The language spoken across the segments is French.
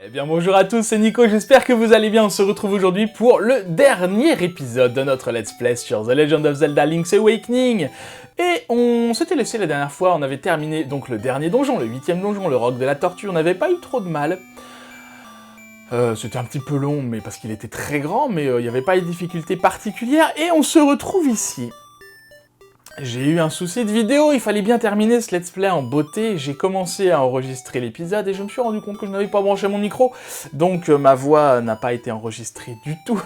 Eh bien bonjour à tous, c'est Nico, j'espère que vous allez bien. On se retrouve aujourd'hui pour le dernier épisode de notre Let's Play sur The Legend of Zelda Link's Awakening. Et on s'était laissé la dernière fois, on avait terminé donc le dernier donjon, le 8ème donjon, le roc de la tortue, on n'avait pas eu trop de mal. C'était un petit peu long, mais parce qu'il était très grand, mais il n'y avait pas de difficultés particulières, et on se retrouve ici. J'ai eu un souci de vidéo, il fallait bien terminer ce let's play en beauté, j'ai commencé à enregistrer l'épisode et je me suis rendu compte que je n'avais pas branché mon micro, donc ma voix n'a pas été enregistrée du tout.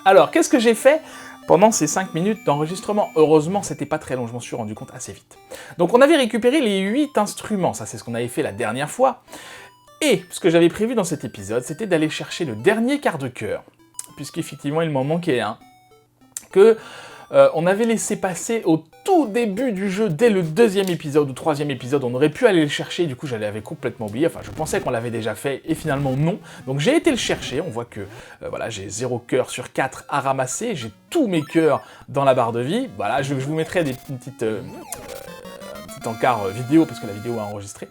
Alors, qu'est-ce que j'ai fait pendant ces 5 minutes d'enregistrement? Heureusement, c'était pas très long, je m'en suis rendu compte assez vite. Donc on avait récupéré les 8 instruments, ça c'est ce qu'on avait fait la dernière fois, et ce que j'avais prévu dans cet épisode, c'était d'aller chercher le dernier quart de cœur, puisqu'effectivement il m'en manquait un, que on avait laissé passer au tout début du jeu, dès le 2e épisode ou 3e épisode, on aurait pu aller le chercher, du coup je l'avais complètement oublié, enfin je pensais qu'on l'avait déjà fait, et finalement non. Donc j'ai été le chercher, on voit que voilà, j'ai 0 cœur sur 4 à ramasser, j'ai tous mes cœurs dans la barre de vie, voilà, je vous mettrai des petites un petit encart vidéo, parce que la vidéo a enregistré.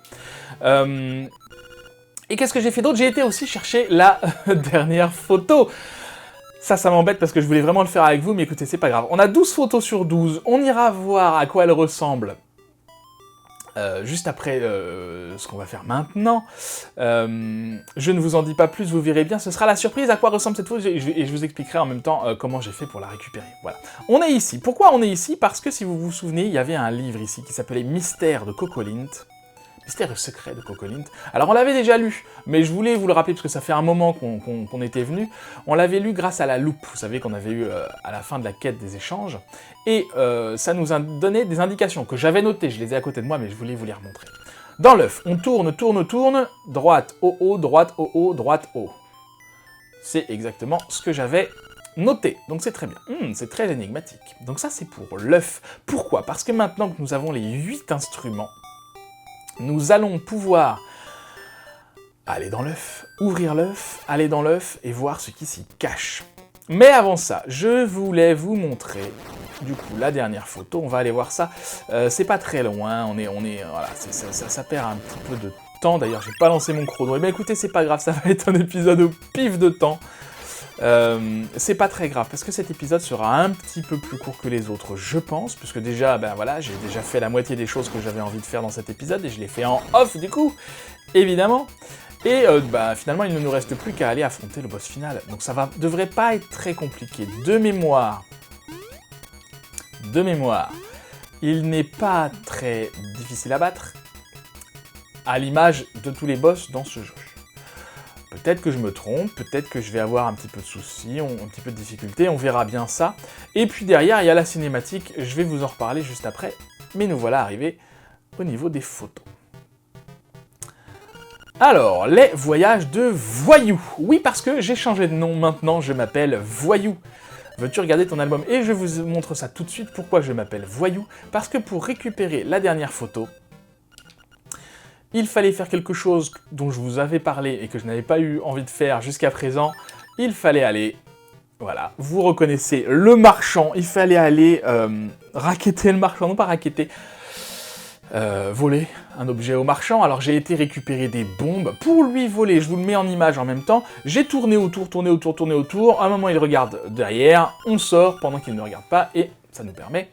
Et qu'est-ce que j'ai fait d'autre? J'ai été aussi chercher la dernière photo. Ça m'embête parce que je voulais vraiment le faire avec vous, mais écoutez, c'est pas grave. On a 12 photos sur 12, on ira voir à quoi elles ressemblent juste après ce qu'on va faire maintenant. Je ne vous en dis pas plus, vous verrez bien, ce sera la surprise à quoi ressemble cette photo, et je vous expliquerai en même temps comment j'ai fait pour la récupérer. Voilà. On est ici. Pourquoi on est ici? Parce que si vous vous souvenez, il y avait un livre ici qui s'appelait Mystère de Cocolint. Mystère secret de Cocolint. Alors on l'avait déjà lu, mais je voulais vous le rappeler parce que ça fait un moment qu'on était venu. On l'avait lu grâce à la loupe, vous savez qu'on avait eu à la fin de la quête des échanges, et ça nous a donné des indications que j'avais notées, je les ai à côté de moi, mais je voulais vous les remontrer. Dans l'œuf, on tourne, tourne, tourne, droite, haut, haut, droite, haut, haut, droite, haut. C'est exactement ce que j'avais noté, donc c'est très bien. C'est très énigmatique. Donc ça c'est pour l'œuf. Pourquoi? Parce que maintenant que nous avons les 8 instruments, nous allons pouvoir aller dans l'œuf, ouvrir l'œuf, aller dans l'œuf et voir ce qui s'y cache. Mais avant ça, je voulais vous montrer, du coup, la dernière photo. On va aller voir ça. C'est pas très loin, voilà, ça perd un petit peu de temps. D'ailleurs, j'ai pas lancé mon chrono. Eh bien, écoutez, c'est pas grave, ça va être un épisode au pif de temps. C'est pas très grave, parce que cet épisode sera un petit peu plus court que les autres, je pense, puisque déjà, ben voilà, j'ai déjà fait la moitié des choses que j'avais envie de faire dans cet épisode, et je l'ai fait en off, du coup, évidemment. Et finalement, il ne nous reste plus qu'à aller affronter le boss final, donc ça devrait pas être très compliqué. De mémoire, il n'est pas très difficile à battre, à l'image de tous les boss dans ce jeu. Peut-être que je me trompe, peut-être que je vais avoir un petit peu de soucis, un petit peu de difficultés, on verra bien ça. Et puis derrière, il y a la cinématique, je vais vous en reparler juste après, mais nous voilà arrivés au niveau des photos. Alors, les voyages de Voyou. Oui, parce que j'ai changé de nom, maintenant je m'appelle Voyou. Veux-tu regarder ton album? Et je vous montre ça tout de suite, pourquoi je m'appelle Voyou. Parce que pour récupérer la dernière photo, il fallait faire quelque chose dont je vous avais parlé et que je n'avais pas eu envie de faire jusqu'à présent. Il fallait aller, voilà, vous reconnaissez, le marchand. Il fallait aller racketter le marchand, non pas racketter, voler un objet au marchand. Alors j'ai été récupérer des bombes pour lui voler. Je vous le mets en image en même temps. J'ai tourné autour, tourné autour, tourné autour. À un moment il regarde derrière, on sort pendant qu'il ne regarde pas et ça nous permet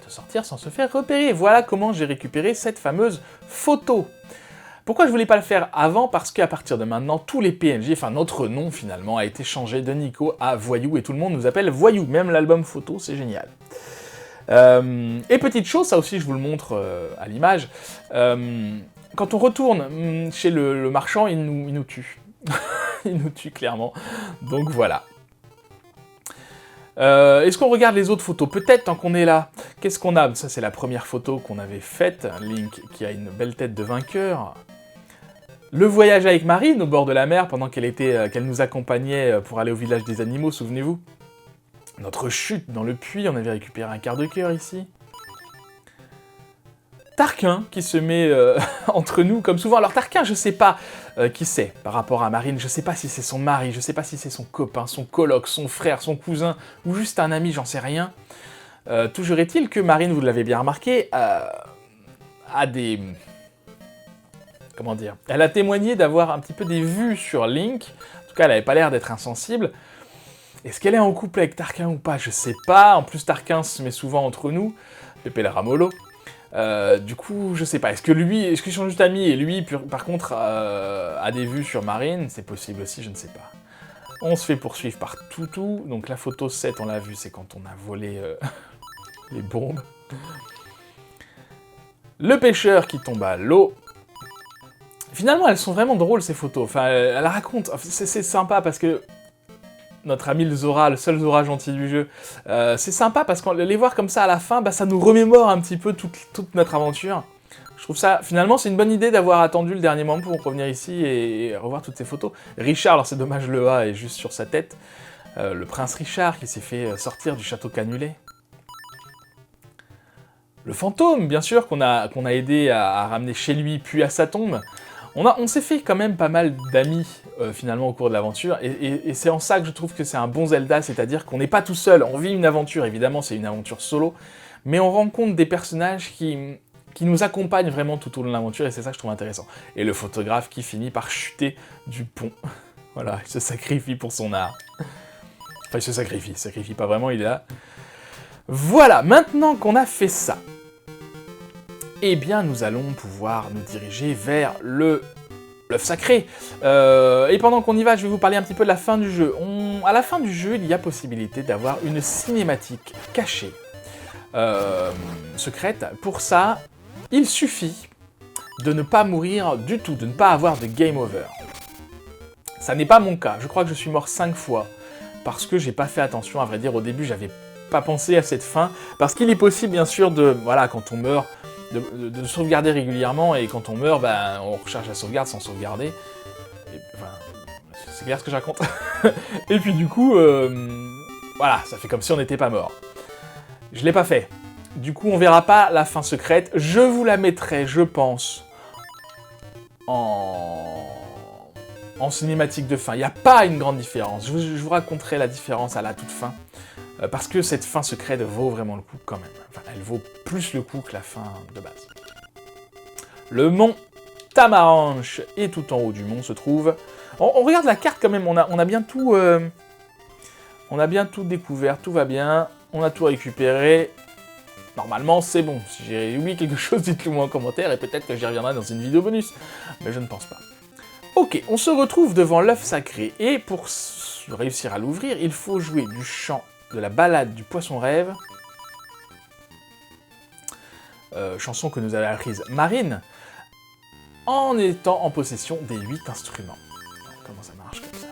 de sortir sans se faire repérer. Voilà comment j'ai récupéré cette fameuse photo. Pourquoi je voulais pas le faire avant? Parce qu'à partir de maintenant, tous les PNJ, enfin notre nom finalement, a été changé de Nico à Voyou, et tout le monde nous appelle Voyou, même l'album photo, c'est génial. Et petite chose, ça aussi je vous le montre à l'image, quand on retourne chez le marchand, il nous tue. Il nous tue clairement, donc voilà. Est-ce qu'on regarde les autres photos? Peut-être, tant qu'on est là. Qu'est-ce qu'on a? Ça, c'est la première photo qu'on avait faite. Link, qui a une belle tête de vainqueur. Le voyage avec Marine, au bord de la mer, pendant qu'elle nous accompagnait pour aller au village des animaux, souvenez-vous. Notre chute dans le puits, on avait récupéré un quart de cœur ici. Tarquin qui se met entre nous, comme souvent. Alors Tarquin, je sais pas qui c'est par rapport à Marine, je sais pas si c'est son mari, je sais pas si c'est son copain, son coloc, son frère, son cousin, ou juste un ami, j'en sais rien. Toujours est-il que Marine, vous l'avez bien remarqué, a des... Comment dire? Elle a témoigné d'avoir un petit peu des vues sur Link. En tout cas, elle avait pas l'air d'être insensible. Est-ce qu'elle est en couple avec Tarquin ou pas? Je sais pas. En plus, Tarquin se met souvent entre nous. Pépé le Ramolo. Du coup, je sais pas. Est-ce qu'ils sont juste amis et lui, par contre, a des vues sur Marine? C'est possible aussi, je ne sais pas. On se fait poursuivre par Toutou. Donc la photo 7, on l'a vu, c'est quand on a volé les bombes. Le pêcheur qui tombe à l'eau. Finalement, elles sont vraiment drôles, ces photos. Enfin, elle raconte. C'est sympa parce que notre ami le Zora, le seul Zora gentil du jeu, c'est sympa parce que les voir comme ça à la fin, bah, ça nous remémore un petit peu toute notre aventure. Je trouve ça, finalement, c'est une bonne idée d'avoir attendu le dernier moment pour revenir ici et revoir toutes ces photos. Richard, alors c'est dommage, le A est juste sur sa tête. Le prince Richard qui s'est fait sortir du château Canulet. Le fantôme, bien sûr, qu'on a aidé à ramener chez lui, puis à sa tombe. On s'est fait quand même pas mal d'amis, finalement, au cours de l'aventure, et c'est en ça que je trouve que c'est un bon Zelda, c'est-à-dire qu'on n'est pas tout seul, on vit une aventure, évidemment, c'est une aventure solo, mais on rencontre des personnages qui nous accompagnent vraiment tout au long de l'aventure, et c'est ça que je trouve intéressant. Et le photographe qui finit par chuter du pont. Voilà, il se sacrifie pour son art. Enfin, il se sacrifie pas vraiment, il est là. Voilà, maintenant qu'on a fait ça, eh bien, nous allons pouvoir nous diriger vers l'œuf sacré. Et pendant qu'on y va, je vais vous parler un petit peu de la fin du jeu. À la fin du jeu, il y a possibilité d'avoir une cinématique cachée, secrète. Pour ça, il suffit de ne pas mourir du tout, de ne pas avoir de game over. Ça n'est pas mon cas. Je crois que je suis mort 5 fois, parce que j'ai pas fait attention, à vrai dire. Au début, j'avais pas pensé à cette fin, parce qu'il est possible, bien sûr, voilà, quand on meurt, de sauvegarder régulièrement, et quand on meurt, ben, on recharge la sauvegarde sans sauvegarder. Et, enfin, c'est clair ce que je raconte. Et puis du coup, voilà, ça fait comme si on n'était pas mort. Je l'ai pas fait. Du coup, on verra pas la fin secrète. Je vous la mettrai, je pense, en cinématique de fin. Il n'y a pas une grande différence. Je vous raconterai la différence à la toute fin. Parce que cette fin secrète vaut vraiment le coup quand même. Enfin, elle vaut plus le coup que la fin de base. Le mont Tamaranch, et tout en haut du mont se trouve... On regarde la carte quand même, on a bien tout... on a bien tout découvert, tout va bien. On a tout récupéré. Normalement, c'est bon. Si j'ai oublié quelque chose, dites-le moi en commentaire, et peut-être que j'y reviendrai dans une vidéo bonus. Mais je ne pense pas. Ok, on se retrouve devant l'œuf sacré, et pour réussir à l'ouvrir, il faut jouer du chant de la ballade du poisson rêve, chanson que nous avait apprise Marine, en étant en possession des 8 instruments. Alors, comment ça marche comme ça?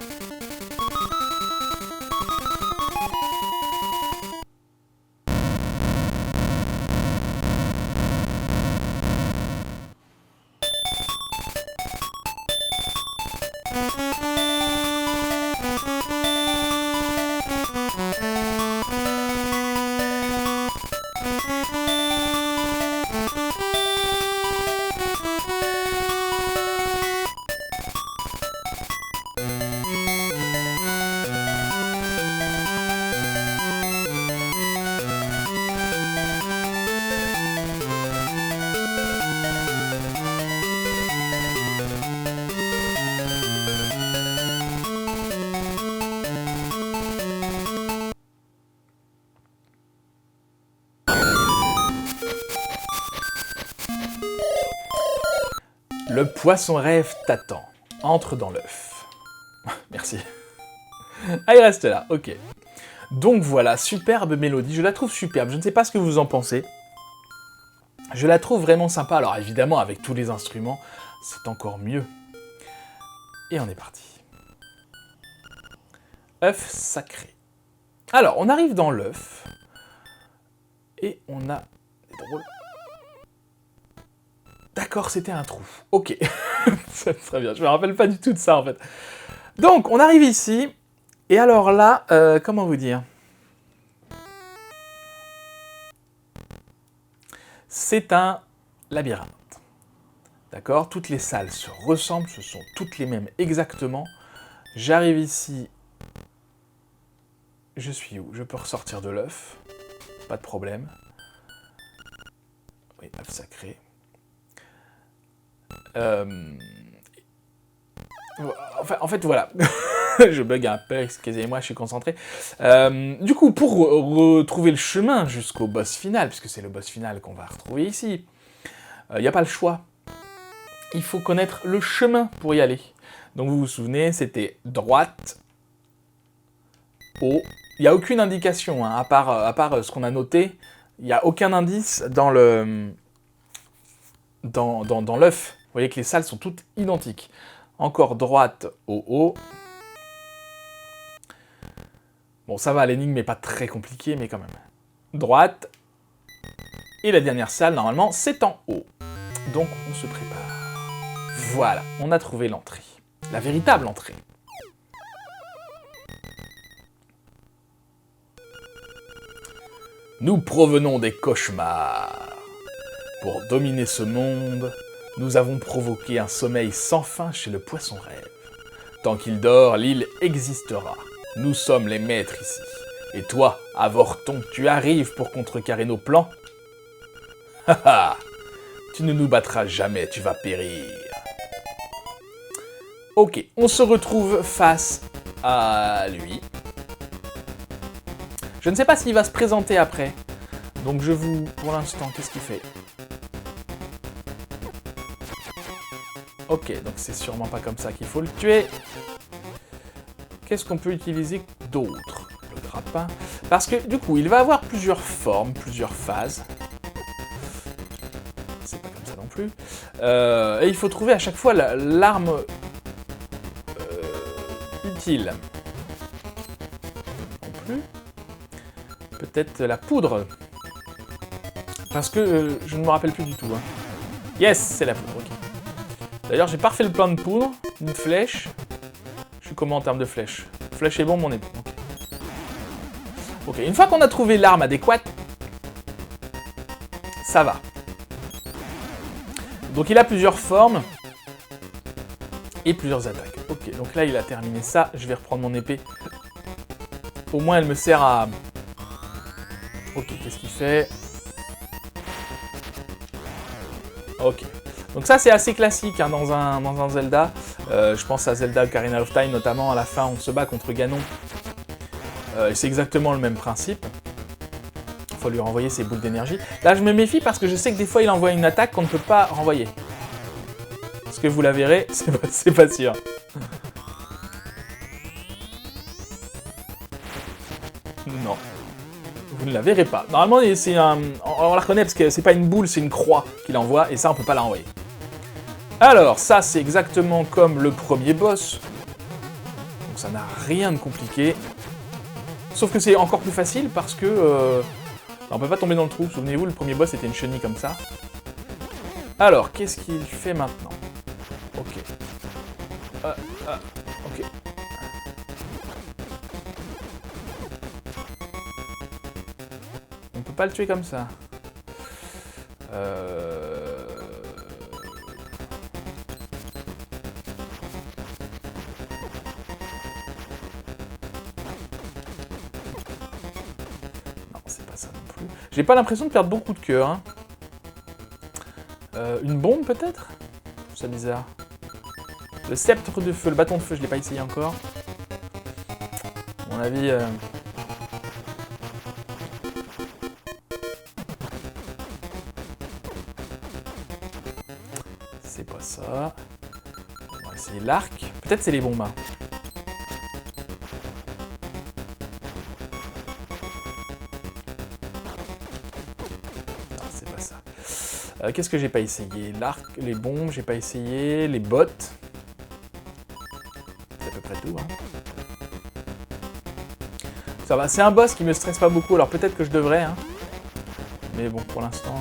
Le poisson rêve t'attend. Entre dans l'œuf. Merci. Ah, il reste là, ok. Donc voilà, superbe mélodie, je la trouve superbe, je ne sais pas ce que vous en pensez. Je la trouve vraiment sympa, alors évidemment avec tous les instruments, c'est encore mieux. Et on est parti. œuf sacré. Alors, on arrive dans l'œuf, et on a... C'est drôle. D'accord, c'était un trou. Ok. C'est très bien, je me rappelle pas du tout de ça, en fait. Donc, on arrive ici, et alors là, comment vous dire? C'est un labyrinthe. D'accord? Toutes les salles se ressemblent, ce sont toutes les mêmes exactement. J'arrive ici. Je suis où? Je peux ressortir de l'œuf. Pas de problème. Oui, œuf sacré. En fait, voilà. Je bug un peu, excusez-moi, je suis concentré. Du coup, pour retrouver le chemin jusqu'au boss final, puisque c'est le boss final qu'on va retrouver ici, il n'y a pas le choix. Il faut connaître le chemin pour y aller. Donc vous vous souvenez, c'était droite, haut. Il n'y a aucune indication, hein, à part ce qu'on a noté. Il n'y a aucun indice dans le dans l'œuf. Vous voyez que les salles sont toutes identiques. Encore droite, haut. Bon, ça va, l'énigme n'est pas très compliquée, mais quand même. Droite. Et la dernière salle, normalement, c'est en haut. Donc, on se prépare. Voilà, on a trouvé l'entrée. La véritable entrée. Nous provenons des cauchemars. Pour dominer ce monde, nous avons provoqué un sommeil sans fin chez le poisson rêve. Tant qu'il dort, l'île existera. Nous sommes les maîtres ici. Et toi, avorton, tu arrives pour contrecarrer nos plans? Haha, tu ne nous battras jamais, tu vas périr. Ok, on se retrouve face à lui. Je ne sais pas s'il va se présenter après. Donc je vous... Pour l'instant, qu'est-ce qu'il fait? Ok, donc c'est sûrement pas comme ça qu'il faut le tuer. Qu'est-ce qu'on peut utiliser d'autre? Le grappin. Parce que du coup, il va avoir plusieurs formes, plusieurs phases. C'est pas comme ça non plus. Et il faut trouver à chaque fois l'arme utile. Non plus. Peut-être la poudre. Parce que je ne me rappelle plus du tout. Hein. Yes, c'est la poudre, ok. D'ailleurs, j'ai pas refait le plein de poudre. Une flèche. Je suis comment en termes de flèche? Flèche et bombe, on est bon. Okay. Ok, une fois qu'on a trouvé l'arme adéquate, ça va. Donc il a plusieurs formes et plusieurs attaques. Ok, donc là il a terminé ça. Je vais reprendre mon épée. Au moins elle me sert à... Ok, qu'est-ce qu'il fait? Ok. Donc ça c'est assez classique hein, dans un Zelda. Je pense à Zelda Ocarina of Time notamment, à la fin on se bat contre Ganon. Et c'est exactement le même principe. Il faut lui renvoyer ses boules d'énergie. Là je me méfie parce que je sais que des fois il envoie une attaque qu'on ne peut pas renvoyer. Est-ce que vous la verrez? C'est pas sûr. Non. Vous ne la verrez pas. Normalement c'est on la reconnaît parce que c'est pas une boule, c'est une croix qu'il envoie et ça on peut pas la renvoyer. Alors, ça, c'est exactement comme le premier boss. Donc ça n'a rien de compliqué. Sauf que c'est encore plus facile parce que... on peut pas tomber dans le trou. Souvenez-vous, le premier boss, c'était une chenille comme ça. Alors, qu'est-ce qu'il fait maintenant? Ok. Ok. On peut pas le tuer comme ça. J'ai pas l'impression de perdre beaucoup de cœur. Hein. Une bombe peut-être? C'est bizarre. Le sceptre de feu, le bâton de feu, je l'ai pas essayé encore. À mon avis... C'est pas ça. On va essayer l'arc. Peut-être c'est les bombes. Hein. Qu'est-ce que j'ai pas essayé? L'arc, les bombes, j'ai pas essayé. Les bottes. C'est à peu près tout. Hein. Ça va, c'est un boss qui me stresse pas beaucoup, alors peut-être que je devrais. Hein. Mais bon, pour l'instant...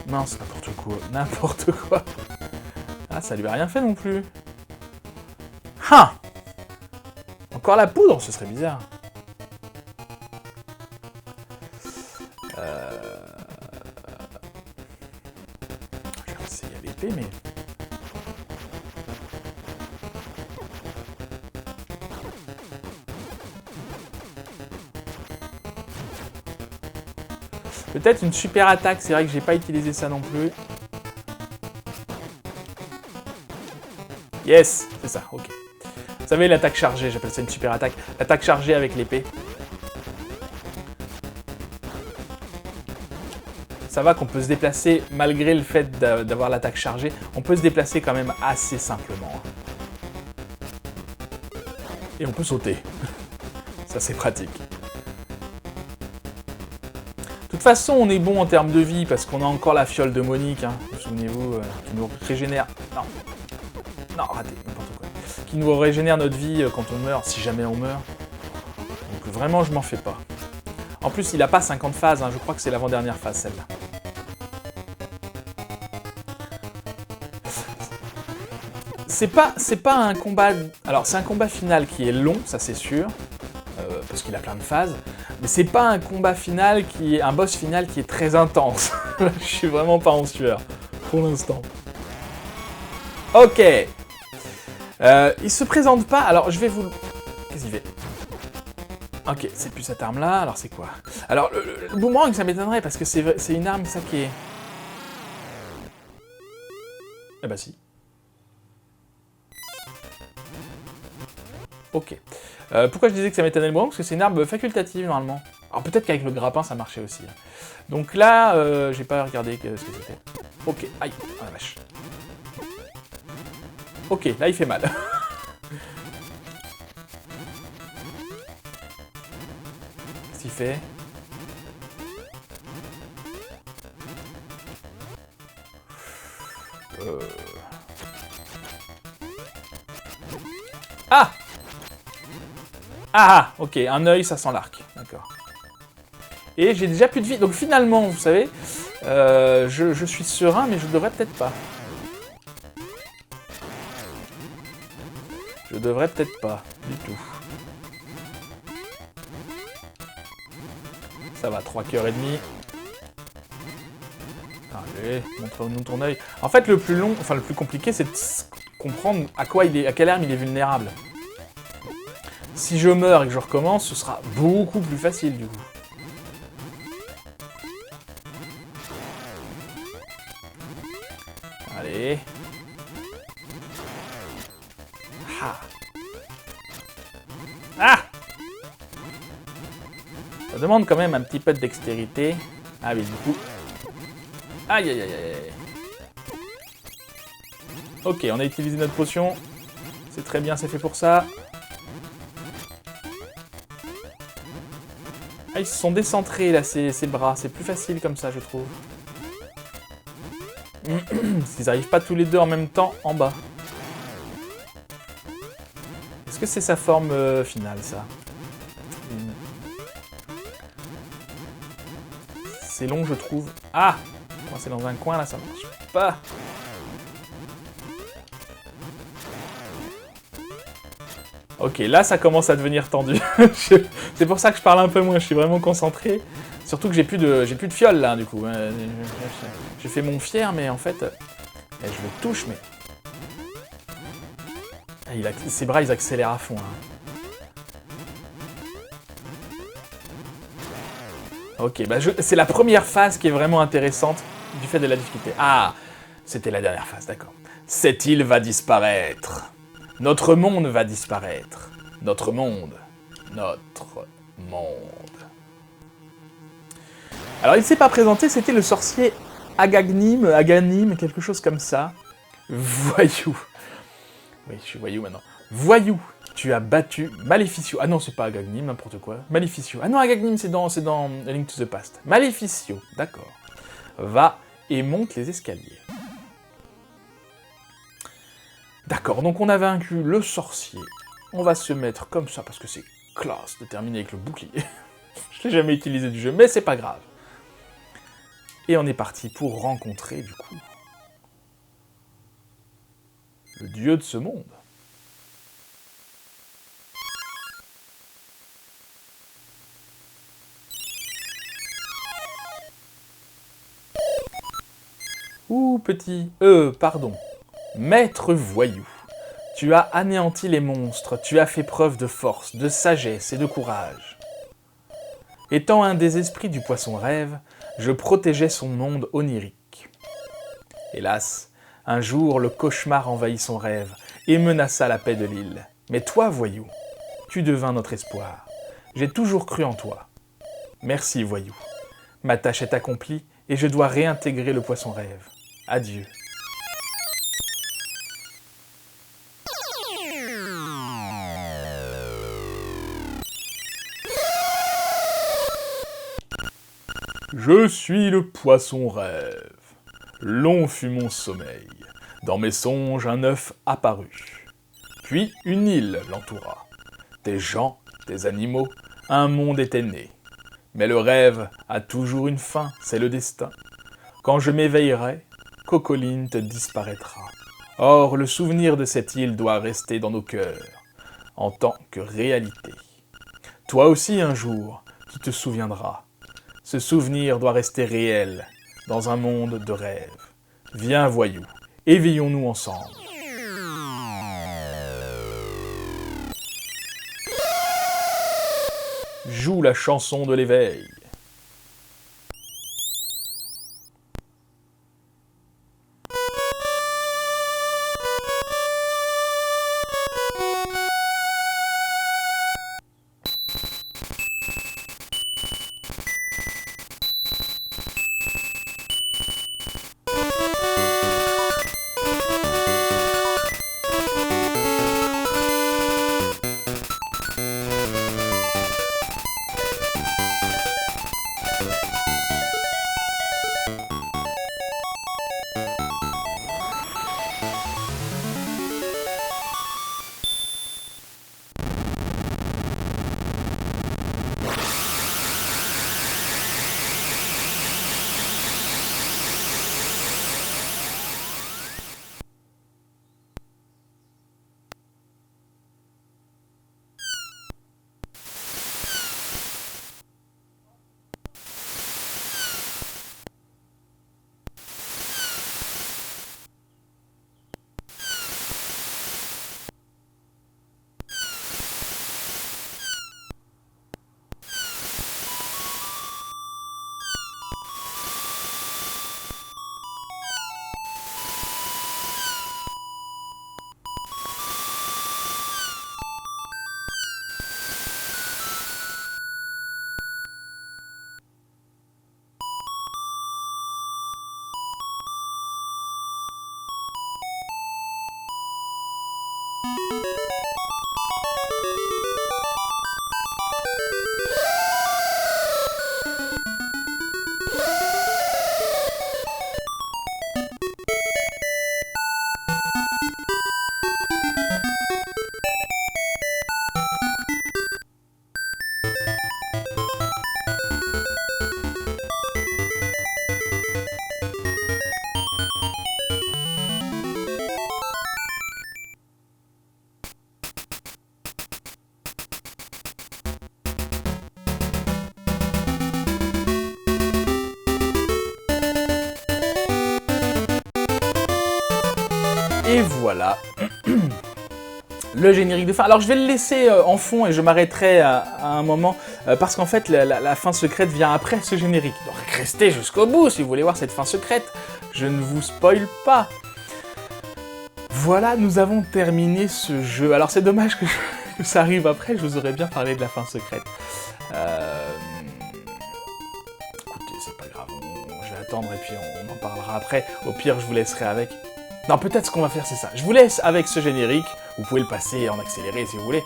Non, c'est n'importe quoi. N'importe quoi. Ah, ça lui a rien fait non plus. Ah! Encore la poudre, ce serait bizarre. Mais... Peut-être une super attaque, c'est vrai que j'ai pas utilisé ça non plus. Yes, c'est ça, ok. Vous savez, l'attaque chargée, j'appelle ça une super attaque. L'attaque chargée avec l'épée. Ça va qu'on peut se déplacer, malgré le fait d'avoir l'attaque chargée, on peut se déplacer quand même assez simplement. Et on peut sauter. Ça, c'est pratique. De toute façon, on est bon en termes de vie, parce qu'on a encore la fiole de Monique, hein. Souvenez-vous, qui nous régénère... Non. Non, raté, n'importe quoi. Qui nous régénère notre vie quand on meurt, si jamais on meurt. Donc vraiment, je m'en fais pas. En plus, il a pas 50 phases, hein. Je crois que c'est l'avant-dernière phase, celle-là. C'est pas un combat... Alors, c'est un combat final qui est long, ça c'est sûr, parce qu'il a plein de phases, mais c'est pas un combat final qui est... un boss final qui est très intense. Je suis vraiment pas en sueur, pour l'instant. Ok. Il se présente pas, alors je vais vous... Qu'est-ce qu'il fait? Ok, c'est plus cette arme-là, alors c'est quoi? Alors, le boomerang, ça m'étonnerait, parce que c'est une arme, ça, qui est... Eh bah si. Ok. Pourquoi je disais que ça m'étonnait le boomerang? Parce que c'est une arme facultative, normalement. Alors peut-être qu'avec le grappin, ça marchait aussi. Hein. Donc là, j'ai pas regardé ce que c'était. Ok, aïe, oh la vache. Ok, là, il fait mal. Qu'est-ce qu'il fait? Ah! Ah! Ok, un œil, ça sent l'arc. D'accord. Et j'ai déjà plus de vie. Donc finalement, vous savez, je suis serein, mais je devrais peut-être pas. Je devrais peut-être pas, du tout. Ça va, 3 cœurs et demi. Allez, montre-nous ton œil. En fait, le plus long, enfin le plus compliqué, c'est de comprendre à quelle arme il est vulnérable. Si je meurs et que je recommence, ce sera beaucoup plus facile, du coup. Allez. Ah. Ah! Ça demande quand même un petit peu de dextérité. Ah oui, du coup. Aïe aïe aïe aïe. Ok, on a utilisé notre potion. C'est très bien, c'est fait pour ça. Ah, ils se sont décentrés là, ces bras. C'est plus facile comme ça, je trouve. S'ils n'arrivent pas tous les deux en même temps en bas. Est-ce que c'est sa forme finale, ça? C'est long, je trouve. Ah! Quand c'est dans un coin, là, ça marche pas. Ok, là, ça commence à devenir tendu. C'est pour ça que je parle un peu moins, je suis vraiment concentré. Surtout que j'ai plus de fiole, là, du coup. J'ai fait mon fier, mais en fait... je le touche, mais... Ses bras, ils accélèrent à fond. Hein. Ok, bah c'est la première phase qui est vraiment intéressante du fait de la difficulté. Ah, c'était la dernière phase, d'accord. Cette île va disparaître. Notre monde va disparaître. Notre monde. Notre monde. Alors, il ne s'est pas présenté, c'était le sorcier Aganim, quelque chose comme ça. Voyou. Oui, je suis voyou maintenant. Voyou, tu as battu Maleficio. Ah non, c'est pas Agagnim, n'importe quoi. Maleficio. Ah non, Agagnim, c'est dans A Link to the Past. Maleficio, d'accord. Va et monte les escaliers. D'accord, donc on a vaincu le sorcier. On va se mettre comme ça, parce que c'est classe de terminer avec le bouclier. Je l'ai jamais utilisé du jeu, mais c'est pas grave. Et on est parti pour rencontrer, du coup, le dieu de ce monde. Ouh, petit... pardon. Maître voyou, tu as anéanti les monstres, tu as fait preuve de force, de sagesse et de courage. Étant un des esprits du poisson rêve, je protégeais son monde onirique. Hélas, un jour le cauchemar envahit son rêve, et menaça la paix de l'île. Mais toi, voyou, tu devins notre espoir. J'ai toujours cru en toi. Merci, voyou. Ma tâche est accomplie et je dois réintégrer le poisson rêve. Adieu. Je suis le poisson rêve. Long fut mon sommeil. Dans mes songes, un œuf apparut. Puis une île l'entoura. Des gens, des animaux, un monde était né. Mais le rêve a toujours une fin, c'est le destin. Quand je m'éveillerai, Cocolinte disparaîtra. Or, le souvenir de cette île doit rester dans nos cœurs, en tant que réalité. Toi aussi, un jour, tu te souviendras. Ce souvenir doit rester réel, dans un monde de rêve. Viens, voyou, éveillons-nous ensemble. Joue la chanson de l'éveil. Et voilà, le générique de fin. Alors je vais le laisser en fond et je m'arrêterai à un moment parce qu'en fait la fin secrète vient après ce générique. Donc restez jusqu'au bout si vous voulez voir cette fin secrète, je ne vous spoil pas. Voilà, nous avons terminé ce jeu. Alors c'est dommage que ça arrive après, je vous aurais bien parlé de la fin secrète. Écoutez, c'est pas grave, je vais attendre et puis on en parlera après. Au pire, je vous laisserai avec... Non, peut-être ce qu'on va faire, c'est ça. Je vous laisse avec ce générique. Vous pouvez le passer en accéléré si vous voulez.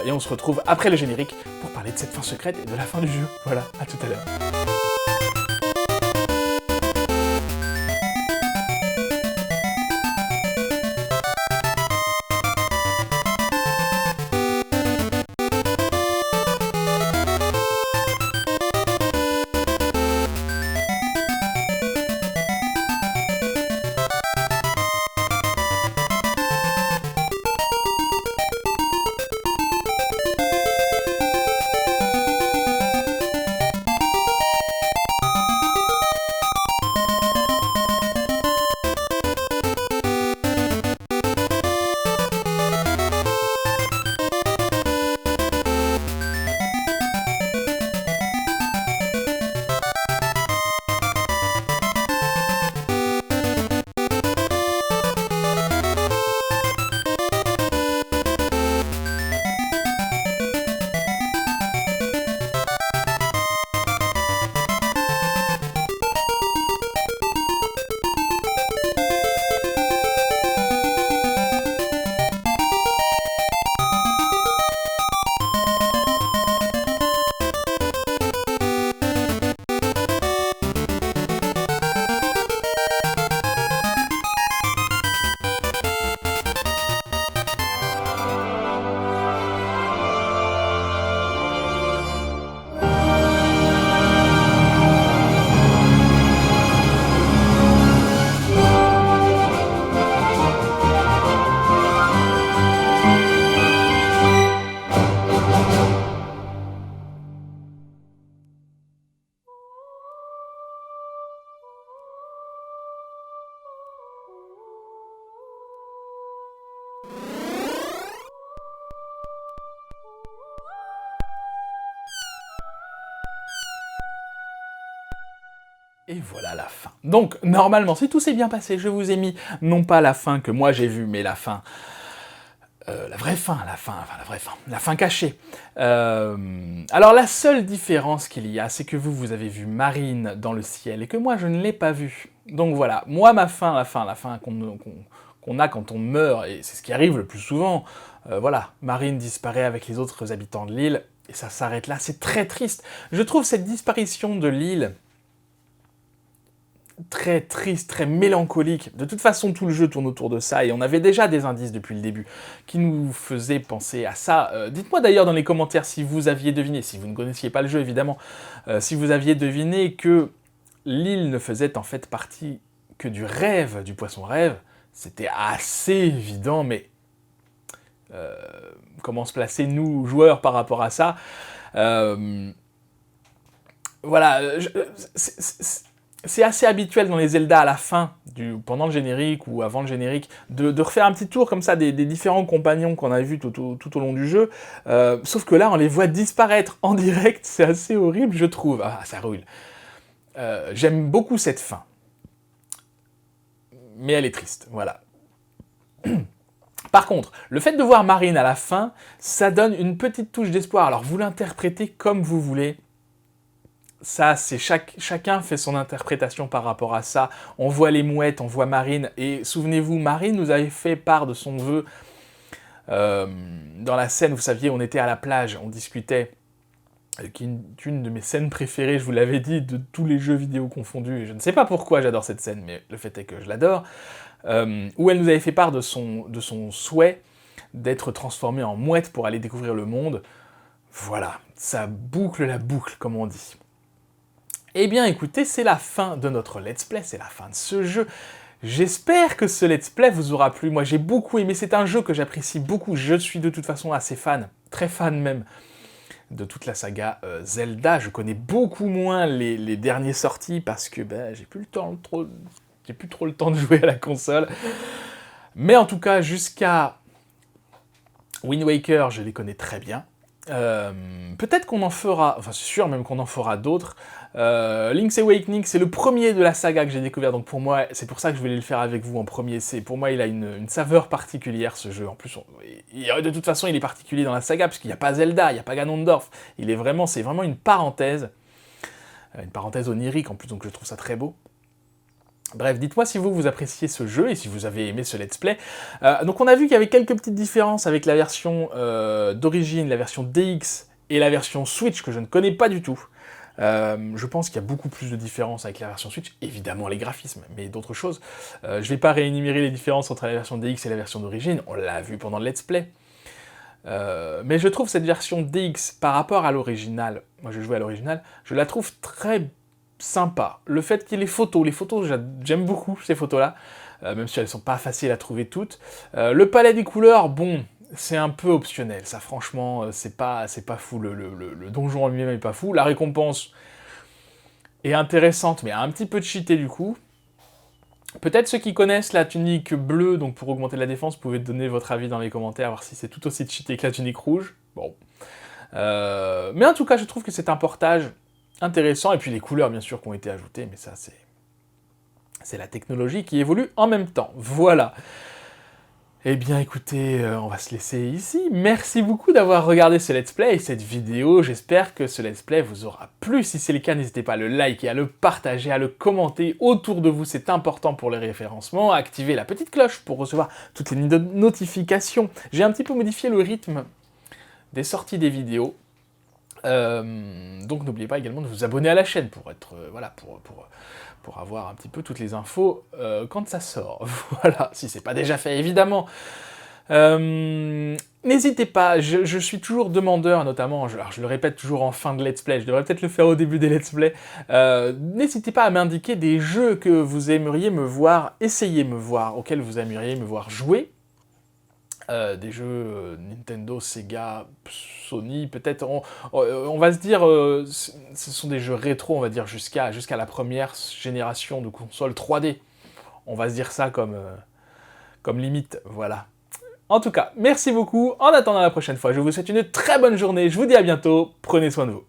Et on se retrouve après le générique pour parler de cette fin secrète et de la fin du jeu. Voilà, à tout à l'heure. Et voilà la fin. Donc, normalement, si tout s'est bien passé, je vous ai mis, non pas la fin que moi j'ai vue, mais la fin... la vraie fin, la fin cachée. Alors la seule différence qu'il y a, c'est que vous avez vu Marine dans le ciel, et que moi je ne l'ai pas vue. Donc voilà, moi ma fin, la fin qu'on a quand on meurt, et c'est ce qui arrive le plus souvent, voilà, Marine disparaît avec les autres habitants de l'île, et ça s'arrête là, c'est très triste. Je trouve cette disparition de l'île très triste, très mélancolique. De toute façon, tout le jeu tourne autour de ça, et on avait déjà des indices depuis le début qui nous faisaient penser à ça. Dites-moi d'ailleurs dans les commentaires si vous aviez deviné, si vous ne connaissiez pas le jeu évidemment, si vous aviez deviné que l'île ne faisait en fait partie que du rêve du poisson-rêve. C'était assez évident, mais comment se placer, nous, joueurs, par rapport à ça voilà, c'est assez habituel dans les Zelda à la fin, pendant le générique ou avant le générique, de refaire un petit tour comme ça des différents compagnons qu'on a vus tout au long du jeu, sauf que là on les voit disparaître en direct, c'est assez horrible je trouve. Ah, ça roule. J'aime beaucoup cette fin, mais elle est triste, voilà. Par contre, le fait de voir Marine à la fin, ça donne une petite touche d'espoir, alors vous l'interprétez comme vous voulez. Ça, c'est chacun fait son interprétation par rapport à ça. On voit les mouettes, on voit Marine, et souvenez-vous, Marine nous avait fait part de son vœu dans la scène, vous saviez, on était à la plage, on discutait, qui est une de mes scènes préférées, je vous l'avais dit, de tous les jeux vidéo confondus. Je ne sais pas pourquoi j'adore cette scène, mais le fait est que je l'adore. Où elle nous avait fait part de son souhait d'être transformée en mouette pour aller découvrir le monde. Voilà, ça boucle la boucle, comme on dit. Eh bien écoutez, c'est la fin de notre let's play, c'est la fin de ce jeu. J'espère que ce let's play vous aura plu. Moi j'ai beaucoup aimé, c'est un jeu que j'apprécie beaucoup. Je suis de toute façon assez fan, très fan même, de toute la saga Zelda. Je connais beaucoup moins les derniers sortis parce que j'ai plus trop le temps de jouer à la console. Mais en tout cas, jusqu'à Wind Waker, je les connais très bien. Peut-être qu'on en fera, enfin c'est sûr même qu'on en fera d'autres. Link's Awakening, c'est le premier de la saga que j'ai découvert, donc pour moi, c'est pour ça que je voulais le faire avec vous en premier. Pour moi, il a une saveur particulière, ce jeu. En plus, de toute façon, il est particulier dans la saga, parce qu'il n'y a pas Zelda, il n'y a pas Ganondorf. C'est vraiment une parenthèse onirique en plus, donc je trouve ça très beau. Bref, dites-moi si vous appréciez ce jeu et si vous avez aimé ce let's play. Donc on a vu qu'il y avait quelques petites différences avec la version d'origine, la version DX et la version Switch que je ne connais pas du tout. Je pense qu'il y a beaucoup plus de différences avec la version Switch, évidemment les graphismes, mais d'autres choses. Je ne vais pas réénumérer les différences entre la version DX et la version d'origine, on l'a vu pendant le let's play. Mais je trouve cette version DX par rapport à l'original, moi je jouais à l'original, je la trouve très sympa. Le fait qu'il y ait les photos j'aime beaucoup ces photos-là, même si elles sont pas faciles à trouver toutes. Le palette des couleurs, bon, c'est un peu optionnel, ça franchement, c'est pas fou, le donjon en lui-même est pas fou. La récompense est intéressante, mais un petit peu cheatée du coup. Peut-être ceux qui connaissent la tunique bleue, donc pour augmenter la défense, vous pouvez donner votre avis dans les commentaires, voir si c'est tout aussi cheaté que la tunique rouge. Bon. Mais en tout cas, je trouve que c'est un portage intéressant, et puis les couleurs bien sûr qui ont été ajoutées, mais ça c'est la technologie qui évolue en même temps. Voilà. Eh bien écoutez, on va se laisser ici. Merci beaucoup d'avoir regardé ce let's play et cette vidéo. J'espère que ce let's play vous aura plu. Si c'est le cas, n'hésitez pas à le liker, à le partager, à le commenter autour de vous. C'est important pour les référencements. Activez la petite cloche pour recevoir toutes les notifications. J'ai un petit peu modifié le rythme des sorties des vidéos. Donc n'oubliez pas également de vous abonner à la chaîne pour être pour avoir un petit peu toutes les infos quand ça sort. Voilà, si c'est pas déjà fait évidemment. N'hésitez pas, je suis toujours demandeur, notamment, alors je le répète toujours en fin de let's play, je devrais peut-être le faire au début des let's play. N'hésitez pas à m'indiquer des jeux que vous aimeriez me voir, auxquels vous aimeriez me voir jouer. Des jeux Nintendo, Sega, Sony, peut-être, on va se dire, ce sont des jeux rétro, on va dire, jusqu'à la première génération de consoles 3D. On va se dire ça comme limite, voilà. En tout cas, merci beaucoup, en attendant la prochaine fois, je vous souhaite une très bonne journée, je vous dis à bientôt, prenez soin de vous.